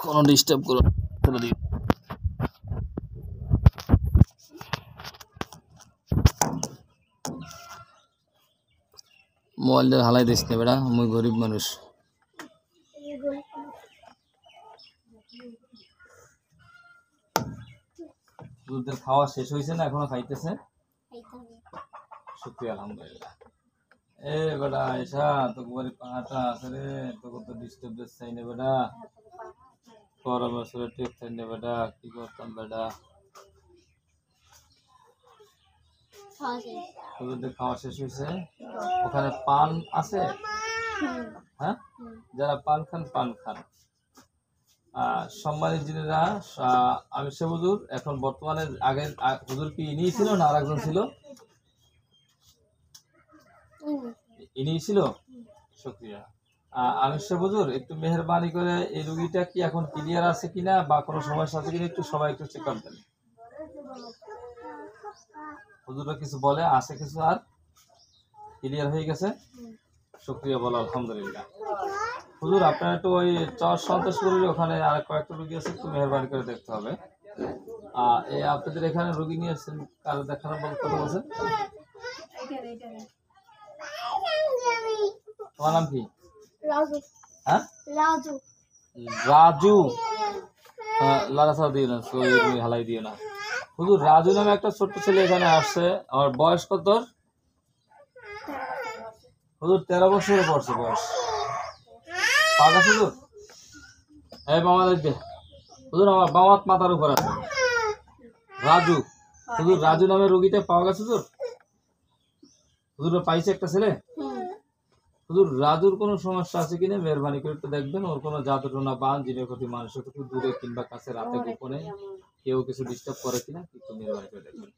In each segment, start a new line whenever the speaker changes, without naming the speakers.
কোনো ডিস্টার্ব করো করে দিই। মোবাইলটা হালাই দিস না বেটা, মুই গরিব মানুষ। দুধের খাওয়া শেষ হয়েছে না, এখনো খাইতেছে? শুক্রিয়া আলহামদুলিল্লাহ। এ বেটা এসা তো গরিব পাঙাটা আছে রে, তোকে তো ডিস্টার্ব দিস চাই না বেটা, গরম বছরে টেপ চাই না বেটা, কি করতাম বেটা। দুধের খাওয়া শেষ হয়েছে? ওখানে পান আছে? হ্যাঁ, যারা পান খান পান খান। সম্মানিত জিনেরা, আমি সে হুজুর এখন বর্তমানে, আগে হুজুর কি ইনি ছিল না আর একজন ছিল? ইনি ছিল। শুকরিয়া। আমি সে হুজুর একটু মেহেরবানি করে এই রোগীটা কি এখন ক্লিয়ার আছে কিনা বা কোনো সমস্যা আছে কিনা একটু সবাই একটু চেক করবেন। হুজুররা কিছু বলে আছে কিছু আর ক্লিয়ার হয়ে গেছে? শুকরিয়া বলো আলহামদুলিল্লাহ। হুজুর আপনার একটু ওই চর সন্তোষপুরের ওখানে আর কয়েকটা রোগী আছে, একটু মেহেরবানি করে দেখতে হবে। এই আপনাদের এখানে রোগী নিয়ে এসেছেন, কারো দেখানো বলতে কথা বলছেন? তোমার নাম কি? রাজু। হ্যাঁ রাজু। রাজু। লারাসা দিও না, সই হালাই দিও না। হুজুর রাজু নামে একটা ছোট্ট ছেলে এখানে আসছে, আমার বয়স কত? হুজুর 13 বছরে পড়ছে বয়স। পাওয়া গেছে হুজুর? এই বাবা দেখবে হুজুর, আমার বামাত মাথার উপর আছে রাজু। হুজুর রাজু নামে রোগীটা পাওয়া গেছে হুজুর? হুজুর পাইছে একটা ছেলে। হুজুর রাজুর কোনো সমস্যা আছে কিনা মেহরবানি করে একটু দেখবেন, ওর কোনো জাদু টোনা বান জিনের প্রতি মানুষের একটু দূরে কিংবা কাছে রাতে গোপনে কেউ কিছু ডিস্টার্ব করে কিনা একটু মেহরবানি করে দেখবেন।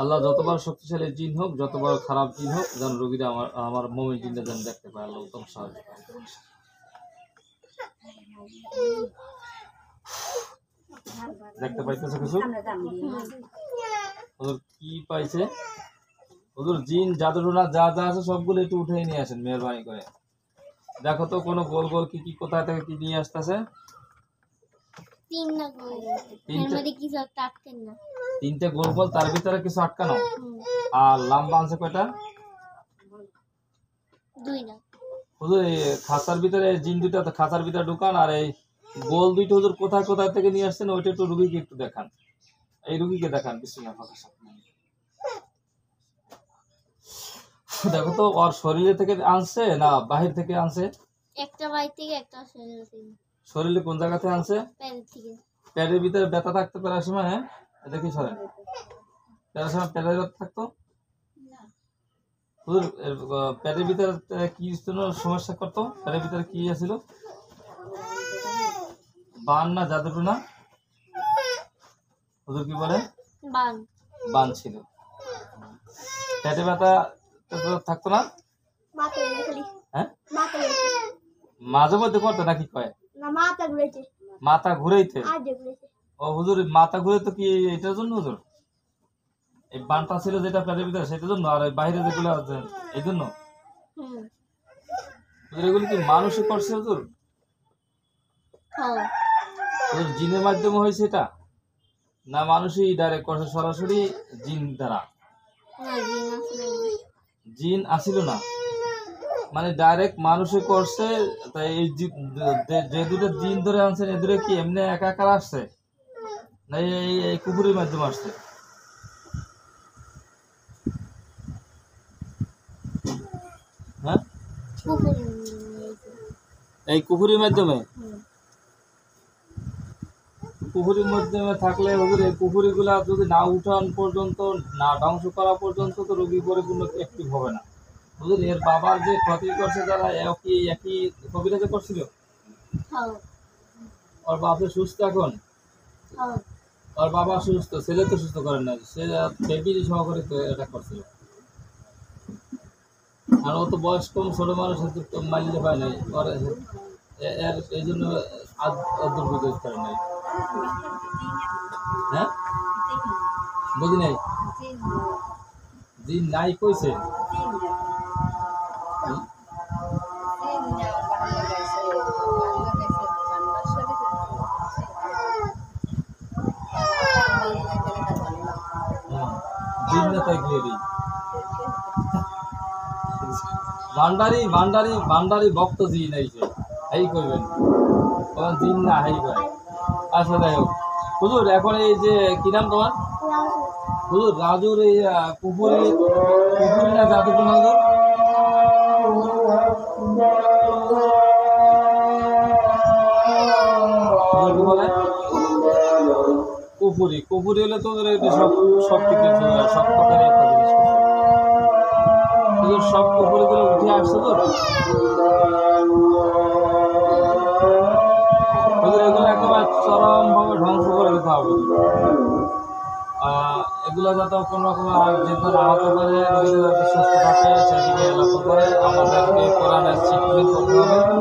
আল্লাহ যতবার শক্তিশালী জিন হোক, যতবার খারাপ জিন হোক, যেন রোগীরা আমার মুমিন জিনটা যেন দেখতে পায়, আল্লাহ উত্তম সাহায্য করে। দেখতে পাইতেছে কিছু? হুজুর কি পাইছে? হুজুর জিন জাদু টোনা যা যা আছে সবগুলো একটু উঠে নিয়ে আসেন মেহরবানি করে। দেখো তো কোনো গোল গোল কি কি কোথায় থেকে কি নিয়ে আসতেছে? তিনটে গোল গোল, তার ভিতরে কিছু আটকানো। আর লম্বা আছে কয়টা? দুইটা। হুজুর এই খাঁচার ভিতরে জিন দুইটা তো খাঁচার ভিতরে ঢুকান, আর এই গোল দুইটা হুজুর কোথায় কোথায় থেকে নিয়ে আসছেন ওইটা একটু রুগীকে একটু দেখান। এই রুগীকে দেখান বিসমিল্লাহ। দেখো তো ওর শরীরে থেকে আনছে না বাহির থেকে আনছে? একটা বাহির থেকে, একটা শরীর থেকে। শরীরে কোন জায়গা থেকে আনছে? পেট থেকে। পেটের ভিতরে ব্যথা থাকতে পারে সময়? হ্যাঁ দেখি সরেন। পেটের সময় পেটের ব্যথা থাকতো? হুজুর পেটের ভিতরে কি সমস্যা করতো? পেটের ভিতরে কি ছিল? বান না জাদু টোনা? হুজুর কি বলে? বান। বান ছিল। পেটে ব্যথা থাকতো না? হ্যাঁ মাঝে মধ্যে করতো নাকি? কয় মাথা ঘুরাইতে। ও হুজুর মাথা ঘুরে তো কি এটার জন্য হুজুর? এই বানটা ছিল যেটা পেটের ভিতরে সেটার জন্য, আর বাইরে যেগুলো আছে এই জন্য? এগুলো কি মানুষে করছে হুজুর? জিনের মাধ্যমে হয়েছে এটা না মানুষই ডাইরেক্ট করছে সরাসরি জিন দ্বারা? জিন আসিল না মানে ডাইরেক্ট মানুষে করছে। তাই এই যে দুটো জিন ধরে আনছেন এ দুটো কি এমনি একা একা আসছে না এই কুকুরের মাধ্যমে আসছে? হ্যাঁ এই কুকুরের মাধ্যমে। পুকুরের মাধ্যমে থাকলে হুজুর এই পুকুরিগুলা যদি না উঠান পর্যন্ত, না ধ্বংস করা পর্যন্ত তো রোগী পরিপূর্ণ অ্যাক্টিভ হবে না হুজুর। এর বাবার যে ক্ষতি করছে যারা একই কবিরাজে করছিল, ওর বাবা সুস্থ এখন? ওর বাবা সুস্থ, ছেলে তো সুস্থ করেন না, সে ফ্যামিলি সহকারে তো এটা করছিল। আর ও তো বয়স কম, ছোট মানুষ মাইলে পায় নাই, এই জন্য দুর্বৃত্ত করে নাই। হ্যাঁ বুঝি নাই। জিন নাই কইছে? জিন না তাই গিয়ে দিই ভান্ডারি ভান্ডারি ভান্ডারি ভক্ত জিন আইছে এই করবেন তখন জিন না হাই করে। আচ্ছা যাই হোক হুজুর, এখন এই যে কি নাম তোমার হুজুর? রাজুর এই পুকুরি পুকুরি না জাদুপুর হুজুর? কি বলে কুপুরি? কুপুরি হলে তো সব সব থেকে সব প্রকারের একটা জিনিস হুজুর, সব কুপুরিগুলো উঠে আসছে তো হুজুর, এগুলো একেবারে চরমভাবে ধ্বংস করে দিতে হবে। এগুলো যাতে কোনো রকম যেহেতু আহত করে রোগীদের যাতে সুস্থ থাকে সেদিকে লক্ষ্য করে আমাদেরকে কোরআনের শিক্ষিত করতে হবে।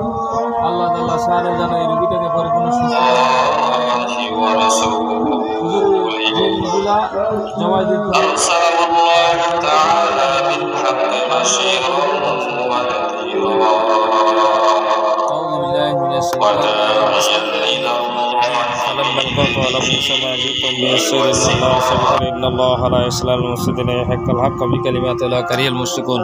আল্লাহ তাআলা সাহায্য যেন এই রোগীটাকে পরিপূর্ণ সুস্থ করে। জিনগুলা জবাই দিতে হবে। إن الله لا يصلح المفسدين يحق الحق بكلمات الله كره المشركون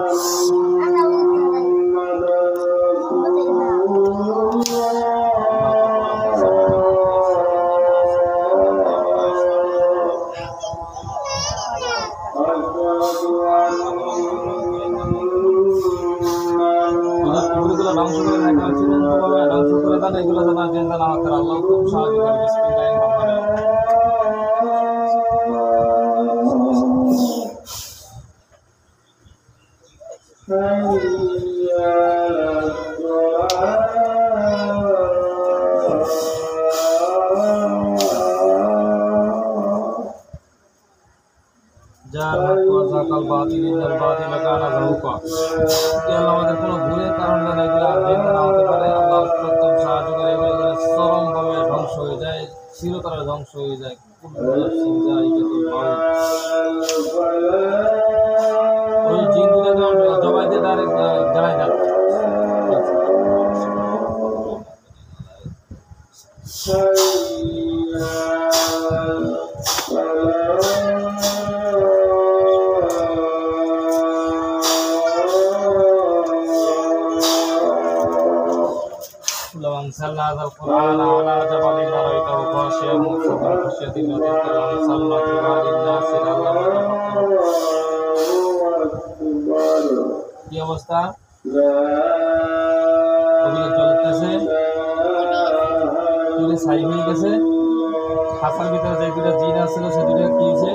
ধ্বংস করে ধ্বংস করে দেন এগুলো যেন চিন্তা না করে আল্লাহ খুব সাহায্য করে। আমাদের কোনো ভুলের কারণে এগুলো না হতে পারে। আল্লাহ প্রথম সাহায্য করে এগুলো চরমভাবে ধ্বংস হয়ে যায়, চিরতরে ধ্বংস হয়ে যায়। ওই জিন দুটো জবাই দিয়ে ডাইরেক্ট জ্বালাই দেন। أنزلنا هذا القرآن على جبل لرأيته خاشعا متصدعا من خشية الله وأنزلنا القرآن للناس لعلهم يتفكرون। কি অবস্থা? ওগুলো চলতেছে, পুরো ছাই হয়ে গেছে। খাঁচার ভিতরে যে দুটো জিন আসছিল সে দুটো কি হয়েছে?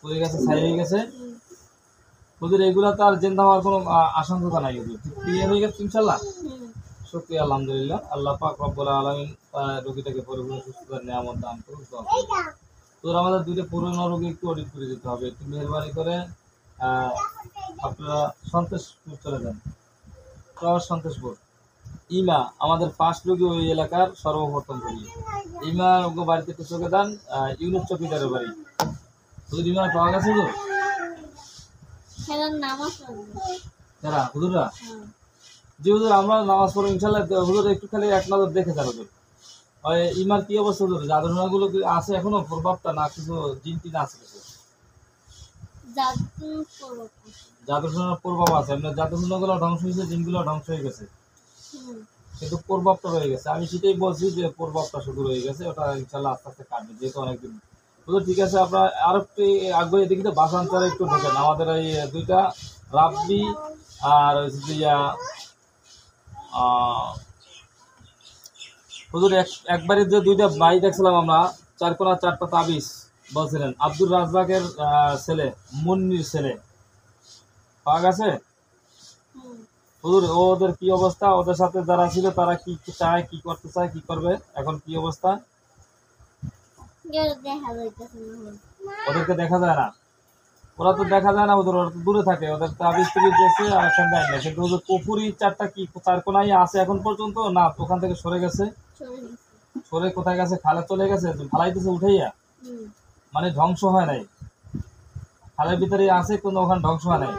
পুড়ে গেছে, ছাই হয়ে গেছে। ওদের এগুলো তো আর জিন্দা হওয়ার কোনো আশঙ্কা নাই, ক্লিয়ার হয়ে গেছে ইনশাল্লাহ। শুকরিয়া, আলহামদুলিল্লাহ। আল্লাহ পাক রব্বুল আলামিন রোগীটাকে পরিপূর্ণ সুস্থতার নিয়ামত দান করুন। তোর আমাদের দুইটা পুরনো রোগী একটু অডিট করে দিতে হবে, একটু মেহরবানি করে আপনারা সন্তোষপুর চলে যান। সন্তোষপুর ইমা আমাদের ফার্স্ট রোগী ওই এলাকার সর্বপ্রথম রোগী। ইমা ওকে বাড়িতে একটু চোখে দেন, ইউনুস চকিদারের বাড়ি। তোর ইমা পাওয়া গেছে তো? যারা হুজুররা জি হুজুর, আমরা নামাজ পড়ি ইনশাল্লাহ। হুজুর একটু খালি এক নজর দেখে যান হুজুর। ওই ইমার কি অবস্থা হুজুর? জাদুটোনাগুলো কি আছে এখনো? প্রভাবটা না কিছু জিন টিন আছে? কিছু জাদুটোনার প্রভাব আছে। আপনার জাদুটোনাগুলো ধ্বংস হয়েছে, জিনগুলো ধ্বংস হয়ে গেছে, কিন্তু প্রভাবটা রয়ে গেছে। আমি সেটাই বলছি যে প্রভাবটা শুধু রয়ে গেছে, ওটা ইনশাল্লাহ আস্তে আস্তে কাটবে, যেহেতু অনেকদিন। হুজুর ঠিক আছে, আপনার আর একটু আগ্রহী এদিকে তো বাসান্তরে একটু ঢোকেন। আমাদের এই দুইটা রাব্বি আর হুজুর একবারে যে দুইটা বাই দেখছিলাম আমরা, 4 কোনা 4টা তাবিজ বলছিলেন, আব্দুর রাজ্জাকের ছেলে, মুন্নির ছেলে, পাওয়া গেছে? হুজুর ওদের কি অবস্থা? ওদের সাথে যারা ছিল তারা কি চায়, কি করতে চায়, কি করবে, এখন কি অবস্থা? ওদেরকে দেখা যায় না, ওরা তো দেখা যায় না হুজুর, ওরা তো দূরে থাকে। ওদের তাবিজ থেকে গেছে আর এখন দেয় না। কিন্তু হুজুর পুকুরি 4টা কি 4 কোনায় আছে এখন পর্যন্ত না? ওখান থেকে সরে গেছে। সরে কোথায় গেছে? খালে চলে গেছে, ফালাইতেছে উঠাইয়া, মানে ধ্বংস হয় নাই। খালের ভিতরে আছে, কিন্তু ওখানে ধ্বংস হয় নাই।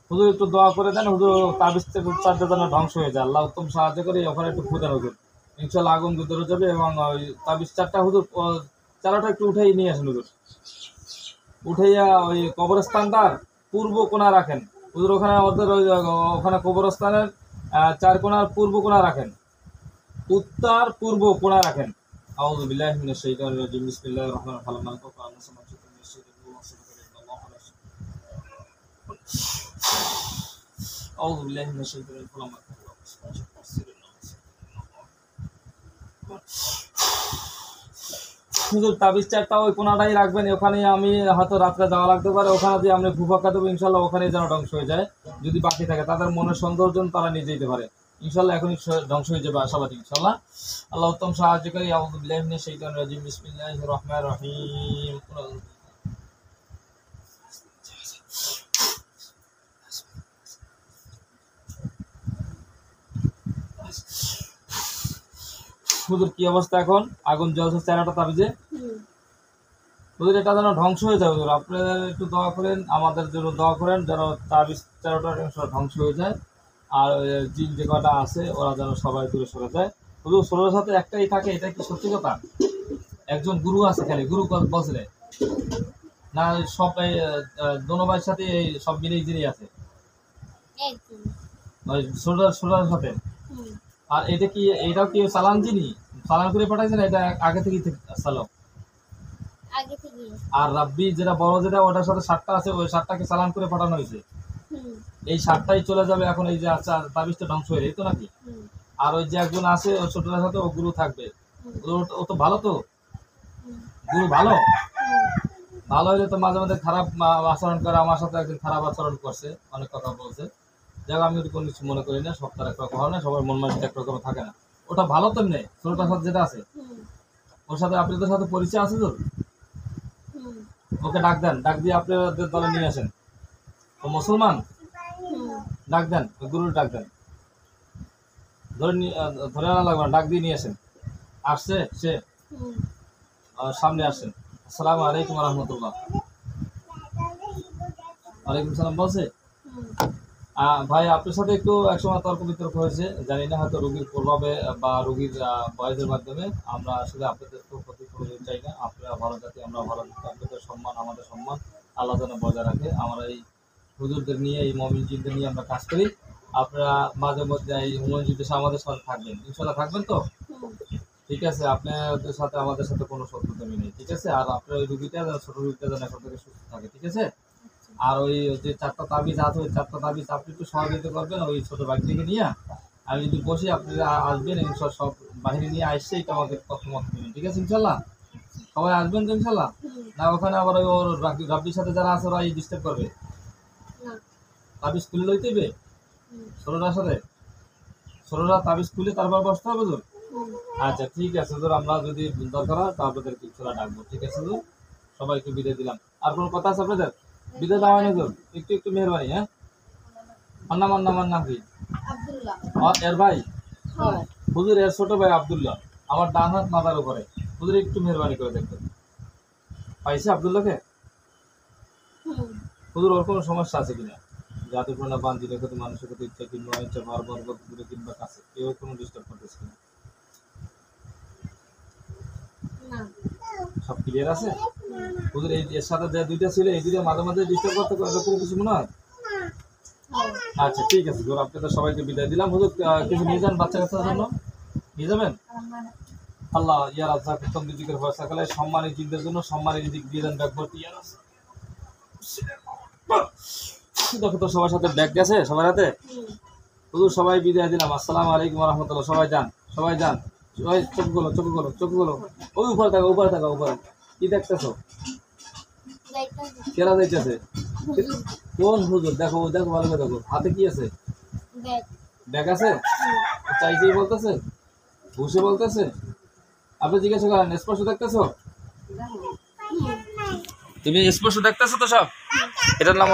হুজুর একটু দোয়া করে দেন হুজুর, তাবিজ থেকে 4টা যেন ধ্বংস হয়ে যায়। আল্লাহ উত্তম সাহায্য করে ওখানে একটু ফুদেন হুজুর, ইনশাল্লাহ আগুন ভিতরে যাবে। এবং ওই তাবিজ 4টা হুজুর 4টা একটু উঠাই নিয়ে আসেন হুজুর। উঠাইয়া ওই কবরস্থানটার পূর্ব কোণা রাখেন হুজুর। ওখানে ওদের ওখানে কবরস্থানের 4 কোণার পূর্ব কোণা রাখেন, উত্তর পূর্ব কোণা রাখেন। আউযু বিল্লাহি মিনাশ শাইতানির রাজিম, বিসমিল্লাহির রহমানির রহিম। আউযু বিল্লাহি মিনাশ শাইতানির রাজিম। হুজুর তাবিজ চারটা ওই কোনাটাই রাখবেন, ওখানে আমি হয়তো রাত্রে যাওয়া লাগতে পারে, ওখানে দিয়ে আমরা ফুফাক্কা দেবো ইনশাল্লাহ, ওখানেই যেন ধ্বংস হয়ে যায়। যদি বাকি থাকে তাদের মনের সৌন্দর্য তারা নিয়ে যেতে পারে ইনশাল্লাহ, এখনই ধ্বংস হয়ে যাবে আশাবাদী ইনশাল্লাহ। আল্লাহ উত্তম সাহায্যকারী। আউযু বিল্লাহি মিনাশ শাইতানির রাজিম, বিসমিল্লাহির রহমানির রহিম। হুজুর কি অবস্থা এখন? আগুন জ্বলছে চারাটা তাবিজে। হুজুর এটা যেন ধ্বংস হয়ে যায় হুজুর, আপনারা একটু দোয়া করেন, আমাদের জন্য দোয়া করেন যেন তাবিজ চারাটা ধ্বংস হয়ে যায়, আর জিন যে কটা আছে ওরা যেন সবাই দূরে সরে যায়। হুজুর ষোলোর সাথে একটাই থাকে, এটা কি সত্যি কথা? একজন গুরু আছে খালি, গুরু বলছিলেন না সব দোনো ভাইয়ের সাথে সব মিলেই জিনিস আছে ষোলোর সাথে। আর এটা কি, এটাও কি চালান যিনি চালান করে পাঠাইছেন? এটা আগে থেকেই চালক
আগে থেকে।
আর রাব্বি যেটা বড় যেটা ওটার সাথে 7টা আছে, ওই 7টাকে চালান করে পাঠানো হয়েছে। এই 7টাই চলে যাবে এখন, এই যে আচ্ছা তাবিজটা ধ্বংস হয়ে এই তো নাকি? আর ওই যে একজন আছে ওই ছোটটার সাথে ও গুরু থাকবে, ও তো ভালো, তো গুরু ভালো ভালো হইলে তো মাঝে মাঝে খারাপ আচরণ করে। আমার সাথে একদিন খারাপ আচরণ করছে, অনেক কথা বলছে। যাক আমি কোনো কিছু মনে করি না, সব তার এক রকম হয় না, সবার মন মানসিক এক রকম থাকে না। ওটা ভালো তো নেই, ছোটটার সাথে যেটা আছে ওর সাথে আপনাদের সাথে পরিচয় আছে তো? ওকে ডাক দেন, ডাক দিয়ে আপনাদের দলে নিয়ে আসেন। ও মুসলমান, ডাক দেন, গুরুর ডাক দেন, ধরে আনা লাগবে না, ডাক দিয়ে নিয়ে আসেন। আসছে সে, সামনে আসেন। আসসালামু আলাইকুম রহমতুল্লাহ। ওয়ালাইকুম সালাম বলছে। ভাই আপনার সাথে একটু একসময় তর্ক বিতর্ক হয়েছে, জানি না হয়তো রোগীর প্রভাবে বা রোগীর বয়সের মাধ্যমে। আমরা আসলে আপনাদের তো ক্ষতি করতে চাই না, আপনারা ভালো জাতি, আমরা ভালো জাতি, আপনাদের সম্মান আমাদের সম্মান আল্লাহ যেন বজায় রাখে। আমরা এই হুজুরদের নিয়ে, এই মমিনজিনদের নিয়ে আমরা কাজ করি। আপনারা মাঝে মধ্যে এই মমিনজিনদের সাথে আমাদের সাথে থাকবেন ইনশাল্লাহ, থাকবেন তো? ঠিক আছে, আপনাদের সাথে আমাদের সাথে কোনো শত্রুতা নেই, ঠিক আছে? আর আপনার ওই রুগীটা ছোট রুগীটা যেন এখন থেকে সুস্থ থাকে, ঠিক আছে? আর ওই যে 4টা তাবিজ আছে, ওই 4টা তাবিজ আপনি একটু সহযোগিতা করবেন ওই ছোট বাড়ি থেকে নিয়ে। আমি যদি বসি আপনারা আসবেন, সব বাহিনী নিয়ে আসছে, এটা আমাদের কথা মত নেবেন, ঠিক আছে ইনশাল্লাহ? সবাই আসবেন তো ইনশাল্লাহ? না ওখানে আবার ওই ওর রাব্বির সাথে যারা আছে ওরা ডিস্টার্ব করবে? তাবিজ খুলে লইতে হবে ষোলোটার সাথে, ষোলোটা তাবিজ খুলে তারপর বসতে হবে তো? আচ্ছা ঠিক আছে হুজুর, আমরা যদি দরকার হয় তা আপনাদের কিছুটা ডাকবো, ঠিক আছে হুজুর? সবাইকে বিদায় দিলাম। আর কোনো কথা আছে আপনাদের? বিদায় দেওয়া হয়নি হুজুর, একটু একটু মেহরবানি। হ্যাঁ, আমার নাম কি?
আব্দুল্লাহ।
এর ভাই হুজুর, এর ছোট ভাই আব্দুল্লাহ, আমার ডান হাত মাথার উপরে। হুজুর একটু মেহরবানি করে দেখবেন, পাইছে আব্দুল্লাহকে? হুজুর ওর কোনো সমস্যা আছে কিনা? জাতিপূর্ণ বান দিনের ক্ষতি, মানুষের ক্ষতি, ইচ্ছা কিংবা অনিচ্ছা, ভার বরবত দূরে কিংবা কাছে, কেউ কোনো ডিস্টার্ব করতেছে কিনা? সব ক্লিয়ার আছে হুজুর? এই এর সাথে যে দুইটা ছিল এই দুইটা মাঝে মাঝে ডিস্টার্ব করতে, এরকম কিছু মনে হয়? আচ্ছা ঠিক আছে হুজুর, আপনাদের সবাইকে বিদায় দিলাম। হুজুর কিছু নিয়ে যান বাচ্চা কাচ্চার জন্য, নিয়ে যাবেন? আল্লাহ ইয়া রাজ্জাক উত্তম রিজিকের ভরসা কালে সম্মানী জিনদের জন্য সম্মানী রিজিক দিয়ে দেন, ব্যাগ ভর্তি। দেখো তো সবার সাথে ব্যাগ গেছে সবার হাতে। হুজুর সবাই বিদায় দিলাম, আসসালামু আলাইকুম রহমতুল্লাহ। সবাই যান, সবাই যান, সবাই চোখ গুলো, চোখ গুলো, চোখ গুলো। ওই উপরে থাকো, উপরে থাকো, উপরে। কি দেখতেছো? কেরা যাইতেছে? কোন হুজুর? দেখো দেখো ভালো করে দেখো, হাতে কি আছে? ব্যাগ আছে? চাইতেই বলতেছে, বসে বলতেছে। আপনি জিজ্ঞাসা করেন স্পষ্ট দেখতেছো? তুমি স্পষ্ট দেখতেছো তো সব? এটার নাম